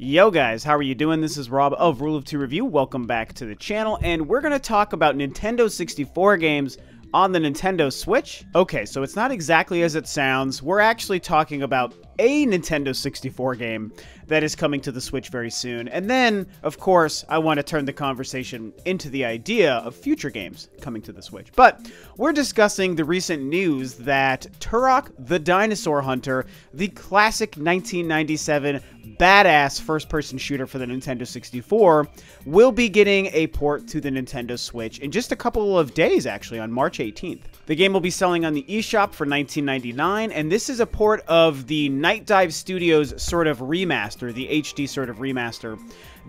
Yo guys, how are you doing? This is Rob of Rule of Two Review. Welcome back to the channel, and we're going to talk about Nintendo 64 games on the Nintendo Switch. Okay, so it's not exactly as it sounds. We're actually talking about a Nintendo 64 game that is coming to the Switch very soon. And then, of course, I want to turn the conversation into the idea of future games coming to the Switch. But we're discussing the recent news that Turok the Dinosaur Hunter, the classic 1997 badass first-person shooter for the Nintendo 64, will be getting a port to the Nintendo Switch in just a couple of days, actually, on March 18th. The game will be selling on the eShop for $19.99, and this is a port of the Night Dive Studios sort of remaster, the HD sort of remaster,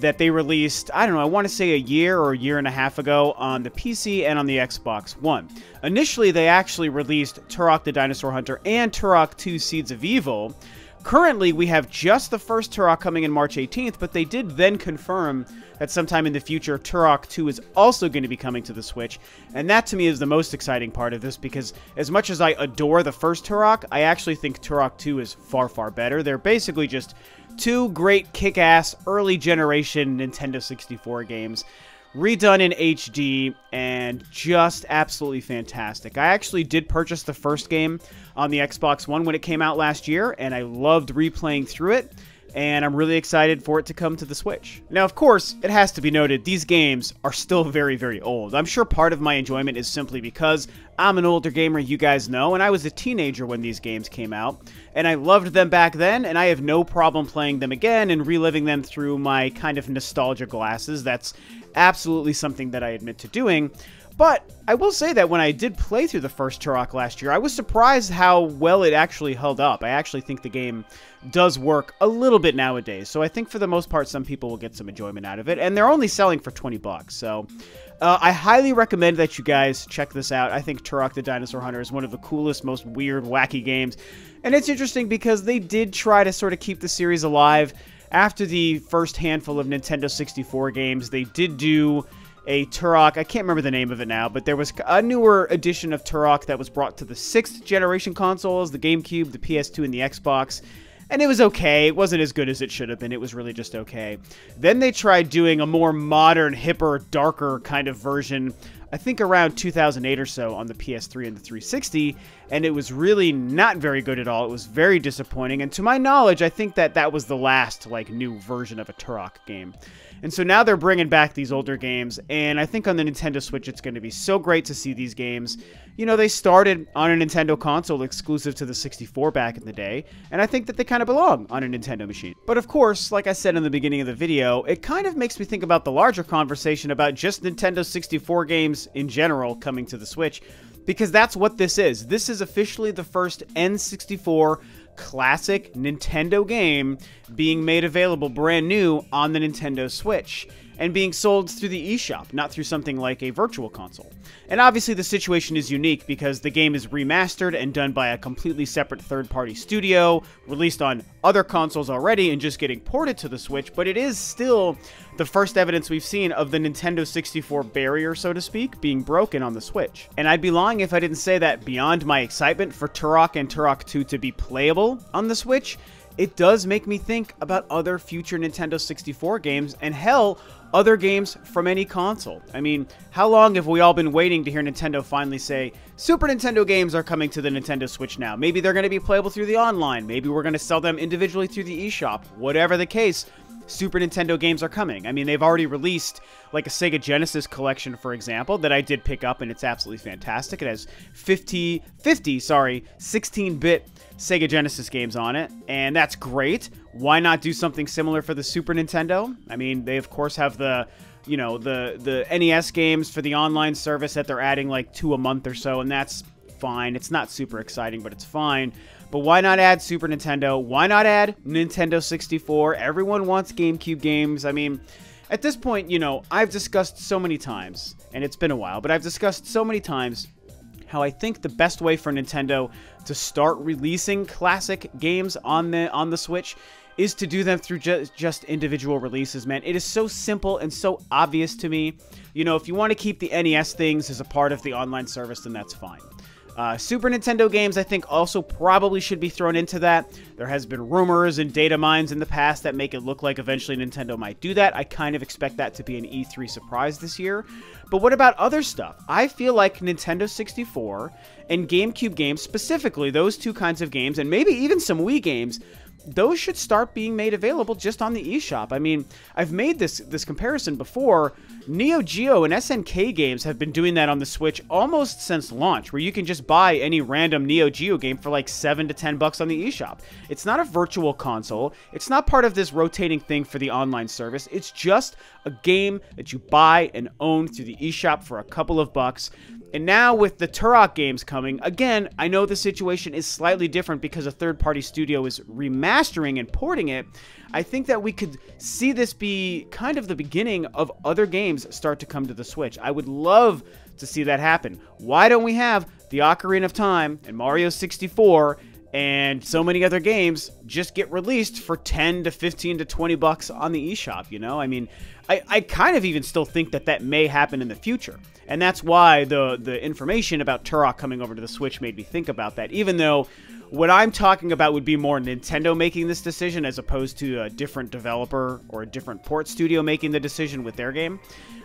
that they released, I don't know, I want to say a year or a year and a half ago on the PC and on the Xbox One. Initially, they actually released Turok the Dinosaur Hunter and Turok 2 Seeds of Evil. Currently, we have just the first Turok coming in March 18th, but they did then confirm that sometime in the future, Turok 2 is also going to be coming to the Switch. And that, to me, is the most exciting part of this, because as much as I adore the first Turok, I actually think Turok 2 is far, far better. They're basically just two great kick-ass early-generation Nintendo 64 games, redone in HD, and just absolutely fantastic. I actually did purchase the first game on the Xbox One when it came out last year, and I loved replaying through it, and I'm really excited for it to come to the Switch. Now, of course, it has to be noted, these games are still very, very old. I'm sure part of my enjoyment is simply because I'm an older gamer, you guys know, and I was a teenager when these games came out, and I loved them back then, and I have no problem playing them again and reliving them through my kind of nostalgia glasses. That's absolutely something that I admit to doing. But I will say that when I did play through the first Turok last year, I was surprised how well it actually held up. I actually think the game does work a little bit nowadays. So I think for the most part, some people will get some enjoyment out of it. And they're only selling for 20 bucks. So I highly recommend that you guys check this out. I think Turok the Dinosaur Hunter is one of the coolest, most weird, wacky games. And it's interesting because they did try to sort of keep the series alive. After the first handful of Nintendo 64 games, they did do a Turok, I can't remember the name of it now, but there was a newer edition of Turok that was brought to the 6th generation consoles, the GameCube, the PS2, and the Xbox, and it was okay. It wasn't as good as it should have been. It was really just okay. Then they tried doing a more modern, hipper, darker kind of version, I think around 2008 or so, on the PS3 and the 360, and it was really not very good at all. It was very disappointing, and to my knowledge, I think that that was the last, like, new version of a Turok game. And so now they're bringing back these older games, and I think on the Nintendo Switch, it's going to be so great to see these games. You know, they started on a Nintendo console exclusive to the 64 back in the day, and I think that they kind of belong on a Nintendo machine. But of course, like I said in the beginning of the video, it kind of makes me think about the larger conversation about just Nintendo 64 games in general coming to the Switch, because that's what this is. This is officially the first N64 classic Nintendo game being made available brand new on the Nintendo Switch and being sold through the eShop, not through something like a virtual console. And obviously the situation is unique because the game is remastered and done by a completely separate third-party studio, released on other consoles already and just getting ported to the Switch, but it is still the first evidence we've seen of the Nintendo 64 barrier, so to speak, being broken on the Switch. And I'd be lying if I didn't say that beyond my excitement for Turok and Turok 2 to be playable on the Switch, it does make me think about other future Nintendo 64 games, and hell, other games from any console. I mean, how long have we all been waiting to hear Nintendo finally say, Super Nintendo games are coming to the Nintendo Switch now. Maybe they're going to be playable through the online. Maybe we're going to sell them individually through the eShop. Whatever the case, Super Nintendo games are coming. I mean, they've already released like a Sega Genesis collection, for example, that I did pick up, and it's absolutely fantastic. It has 16-bit Sega Genesis games on it, and that's great. Why not do something similar for the Super Nintendo? I mean, they of course have the, you know, the NES games for the online service that they're adding like 2 a month or so, and that's fine. It's not super exciting, but it's fine. But why not add Super Nintendo? Why not add Nintendo 64? Everyone wants GameCube games. I mean, at this point, you know, I've discussed so many times, and it's been a while, but I've discussed so many times how I think the best way for Nintendo to start releasing classic games on the Switch is to do them through just individual releases, man. It is so simple and so obvious to me. You know, if you want to keep the NES things as a part of the online service, then that's fine. Super Nintendo games, I think, also probably should be thrown into that. There has been rumors and data mines in the past that make it look like eventually Nintendo might do that. I kind of expect that to be an E3 surprise this year. But what about other stuff? I feel like Nintendo 64 and GameCube games, specifically those two kinds of games, and maybe even some Wii games, those should start being made available just on the eShop. I mean, I've made this comparison before. Neo Geo and SNK games have been doing that on the Switch almost since launch, where you can just buy any random Neo Geo game for like $7 to $10 on the eShop. It's not a virtual console. It's not part of this rotating thing for the online service. It's just a game that you buy and own through the eShop for a couple of bucks. And now with the Turok games coming, again, I know the situation is slightly different because a third-party studio is remastering and porting it. I think that we could see this be kind of the beginning of other games start to come to the Switch. I would love to see that happen. Why don't we have the Ocarina of Time and Mario 64 and so many other games just get released for 10 to 15 to 20 bucks on the eShop, you know? I mean, I kind of even still think that that may happen in the future. And that's why the information about Turok coming over to the Switch made me think about that, even though what I'm talking about would be more Nintendo making this decision as opposed to a different developer or a different port studio making the decision with their game.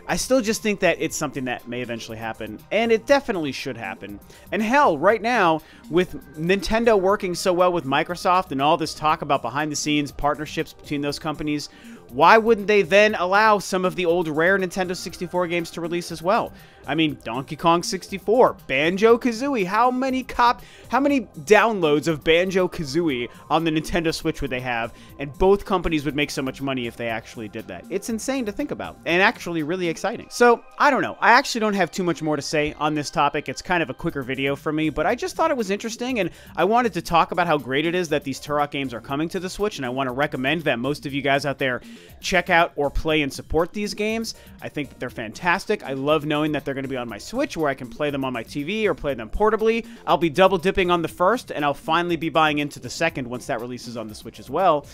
I still just think that it's something that may eventually happen, and it definitely should happen. And hell, right now, with Nintendo working so well with Microsoft and all this talk about behind-the-scenes partnerships between those companies, why wouldn't they then allow some of the old rare Nintendo 64 games to release as well? I mean, Donkey Kong 64, Banjo-Kazooie, how many downloads of Banjo-Kazooie on the Nintendo Switch would they have? And both companies would make so much money if they actually did that. It's insane to think about, and actually really exciting. So, I don't know. I actually don't have too much more to say on this topic. It's kind of a quicker video for me, but I just thought it was interesting, and I wanted to talk about how great it is that these Turok games are coming to the Switch, and I want to recommend that most of you guys out there check out or play and support these games. I think that they're fantastic. I love knowing that they're going to be on my Switch where I can play them on my TV or play them portably. I'll be double dipping on the first, and I'll finally be buying into the second once that releases on the Switch as well.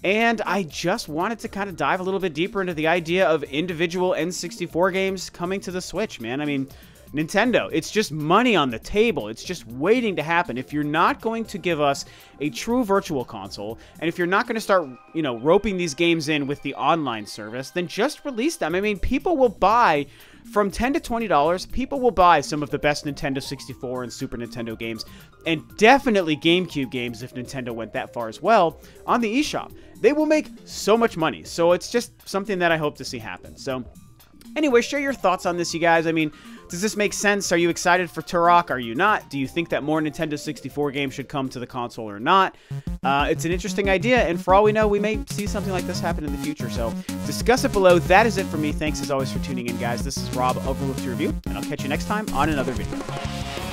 And I just wanted to kind of dive a little bit deeper into the idea of individual N64 games coming to the Switch, man. I mean, Nintendo, it's just money on the table. It's just waiting to happen. If you're not going to give us a true virtual console, and if you're not going to start, you know, roping these games in with the online service, then just release them. I mean, people will buy from $10 to $20. People will buy some of the best Nintendo 64 and Super Nintendo games, and definitely GameCube games if Nintendo went that far as well, on the eShop. They will make so much money. So it's just something that I hope to see happen. So anyway, share your thoughts on this, you guys. I mean, does this make sense? Are you excited for Turok? Are you not? Do you think that more Nintendo 64 games should come to the console or not? It's an interesting idea, and for all we know, we may see something like this happen in the future. So discuss it below. That is it for me. Thanks as always for tuning in, guys. This is Rob of Ro2R, and I'll catch you next time on another video.